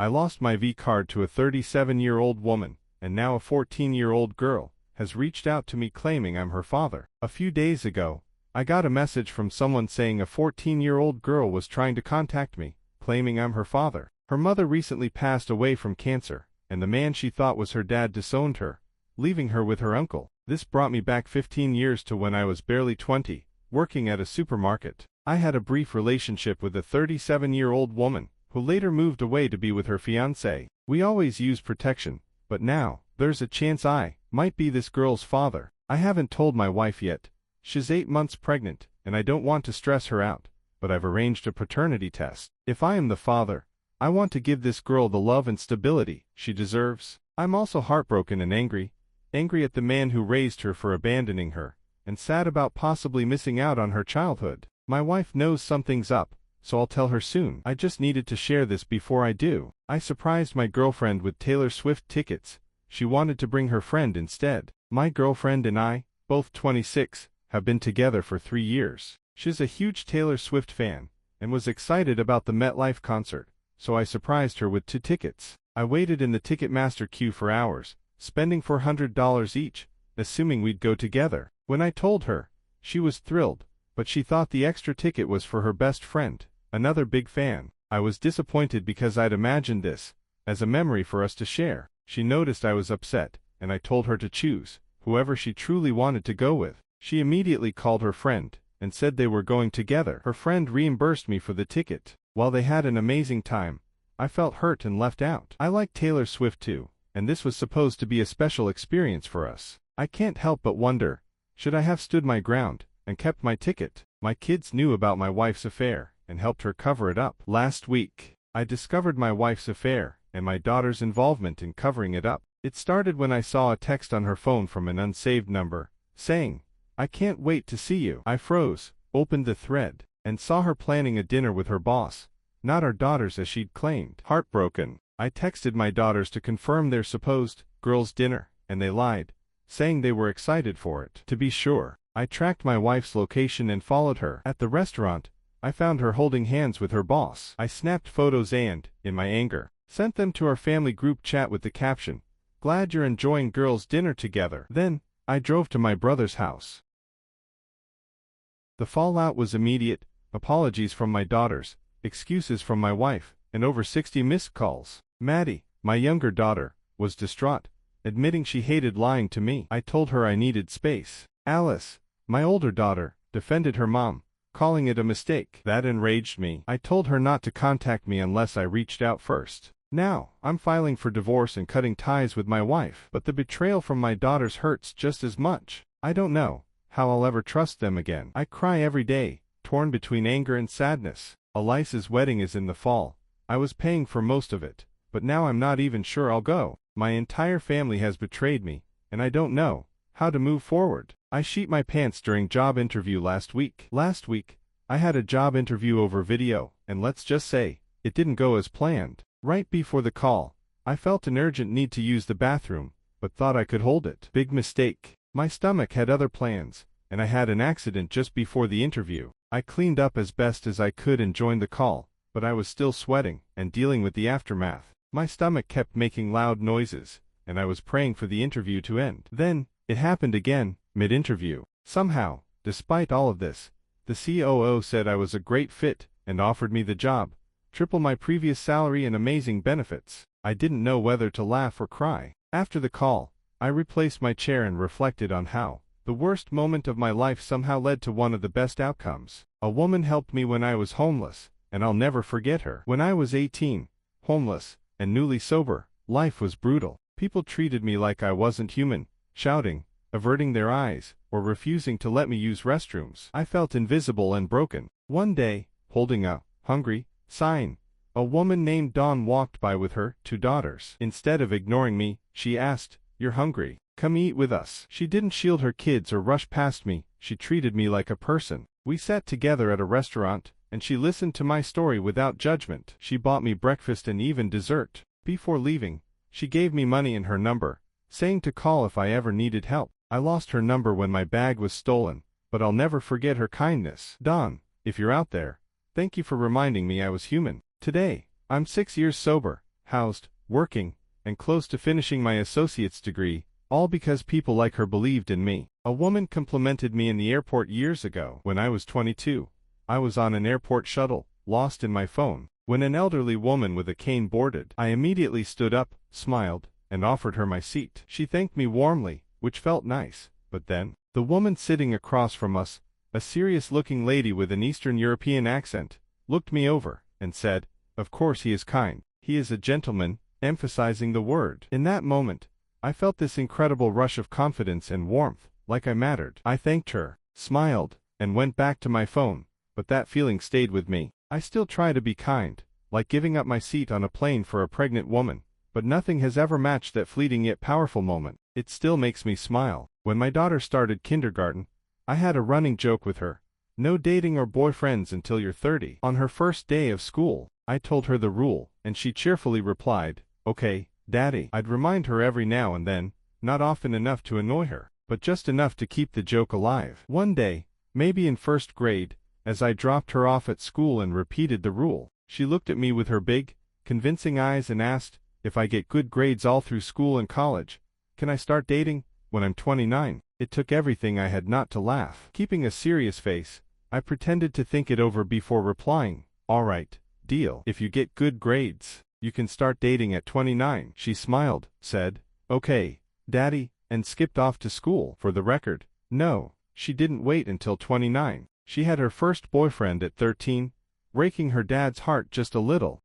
I lost my V-card to a 37-year-old woman, and now a 14-year-old girl has reached out to me claiming I'm her father. A few days ago, I got a message from someone saying a 14-year-old girl was trying to contact me, claiming I'm her father. Her mother recently passed away from cancer, and the man she thought was her dad disowned her, leaving her with her uncle. This brought me back 15 years to when I was barely 20, working at a supermarket. I had a brief relationship with a 37-year-old woman, who later moved away to be with her fiancé. We always use protection, but now, there's a chance I might be this girl's father. I haven't told my wife yet. She's 8 months pregnant, and I don't want to stress her out, but I've arranged a paternity test. If I am the father, I want to give this girl the love and stability she deserves. I'm also heartbroken and angry at the man who raised her for abandoning her, and sad about possibly missing out on her childhood. My wife knows something's up, so I'll tell her soon. I just needed to share this before I do. I surprised my girlfriend with Taylor Swift tickets. She wanted to bring her friend instead. My girlfriend and I, both 26, have been together for 3 years. She's a huge Taylor Swift fan, and was excited about the MetLife concert, so I surprised her with 2 tickets. I waited in the Ticketmaster queue for hours, spending $400 each, assuming we'd go together. When I told her, she was thrilled, but she thought the extra ticket was for her best friend, another big fan. I was disappointed because I'd imagined this as a memory for us to share. She noticed I was upset, and I told her to choose whoever she truly wanted to go with. She immediately called her friend and said they were going together. Her friend reimbursed me for the ticket. While they had an amazing time, I felt hurt and left out. I like Taylor Swift too, and this was supposed to be a special experience for us. I can't help but wonder, should I have stood my ground and kept my ticket? My kids knew about my wife's affair and helped her cover it up. Last week, I discovered my wife's affair and my daughter's involvement in covering it up. It started when I saw a text on her phone from an unsaved number, saying, "I can't wait to see you." I froze, opened the thread, and saw her planning a dinner with her boss, not our daughters as she'd claimed. Heartbroken, I texted my daughters to confirm their supposed girls' dinner, and they lied, saying they were excited for it. To be sure, I tracked my wife's location and followed her. At the restaurant, I found her holding hands with her boss. I snapped photos and, in my anger, sent them to our family group chat with the caption, "Glad you're enjoying girls' dinner together." Then, I drove to my brother's house. The fallout was immediate: apologies from my daughters, excuses from my wife, and over 60 missed calls. Maddie, my younger daughter, was distraught, admitting she hated lying to me. I told her I needed space. Alice, my older daughter, defended her mom, calling it a mistake. That enraged me. I told her not to contact me unless I reached out first. Now, I'm filing for divorce and cutting ties with my wife. But the betrayal from my daughters hurts just as much. I don't know how I'll ever trust them again. I cry every day, torn between anger and sadness. Elisa's wedding is in the fall. I was paying for most of it, but now I'm not even sure I'll go. My entire family has betrayed me, and I don't know how to move forward. I sheet my pants during job interview last week. I had a job interview over video, and let's just say, it didn't go as planned. Right before the call, I felt an urgent need to use the bathroom, but thought I could hold it. Big mistake. My stomach had other plans, and I had an accident just before the interview. I cleaned up as best as I could and joined the call, but I was still sweating and dealing with the aftermath. My stomach kept making loud noises, and I was praying for the interview to end. Then, it happened again, mid-interview. Somehow, despite all of this, the COO said I was a great fit and offered me the job, triple my previous salary and amazing benefits. I didn't know whether to laugh or cry. After the call, I replaced my chair and reflected on how the worst moment of my life somehow led to one of the best outcomes. A woman helped me when I was homeless, and I'll never forget her. When I was 18, homeless, and newly sober, life was brutal. People treated me like I wasn't human, shouting, averting their eyes, or refusing to let me use restrooms. I felt invisible and broken. One day, holding a hungry sign, a woman named Dawn walked by with her 2 daughters. Instead of ignoring me, she asked, "You're hungry? Come eat with us." She didn't shield her kids or rush past me. She treated me like a person. We sat together at a restaurant, and she listened to my story without judgment. She bought me breakfast and even dessert. Before leaving, she gave me money and her number, saying to call if I ever needed help. I lost her number when my bag was stolen, but I'll never forget her kindness. Dawn, if you're out there, thank you for reminding me I was human. Today, I'm 6 years sober, housed, working, and close to finishing my associate's degree, all because people like her believed in me. A woman complimented me in the airport years ago. When I was 22, I was on an airport shuttle, lost in my phone, when an elderly woman with a cane boarded. I immediately stood up, smiled, and offered her my seat. She thanked me warmly, which felt nice, but then, the woman sitting across from us, a serious-looking lady with an Eastern European accent, looked me over, and said, "Of course he is kind. He is a gentleman," emphasizing the word. In that moment, I felt this incredible rush of confidence and warmth, like I mattered. I thanked her, smiled, and went back to my phone, but that feeling stayed with me. I still try to be kind, like giving up my seat on a plane for a pregnant woman, but nothing has ever matched that fleeting yet powerful moment. It still makes me smile. When my daughter started kindergarten, I had a running joke with her: no dating or boyfriends until you're 30. On her first day of school, I told her the rule, and she cheerfully replied, "Okay, Daddy." I'd remind her every now and then, not often enough to annoy her, but just enough to keep the joke alive. One day, maybe in first grade, as I dropped her off at school and repeated the rule, she looked at me with her big, convincing eyes and asked, "If I get good grades all through school and college, can I start dating when I'm 29? It took everything I had not to laugh. Keeping a serious face, I pretended to think it over before replying, "All right, deal. If you get good grades, you can start dating at 29. She smiled, said, "Okay, Daddy," and skipped off to school. For the record, no, she didn't wait until 29. She had her first boyfriend at 13, breaking her dad's heart just a little.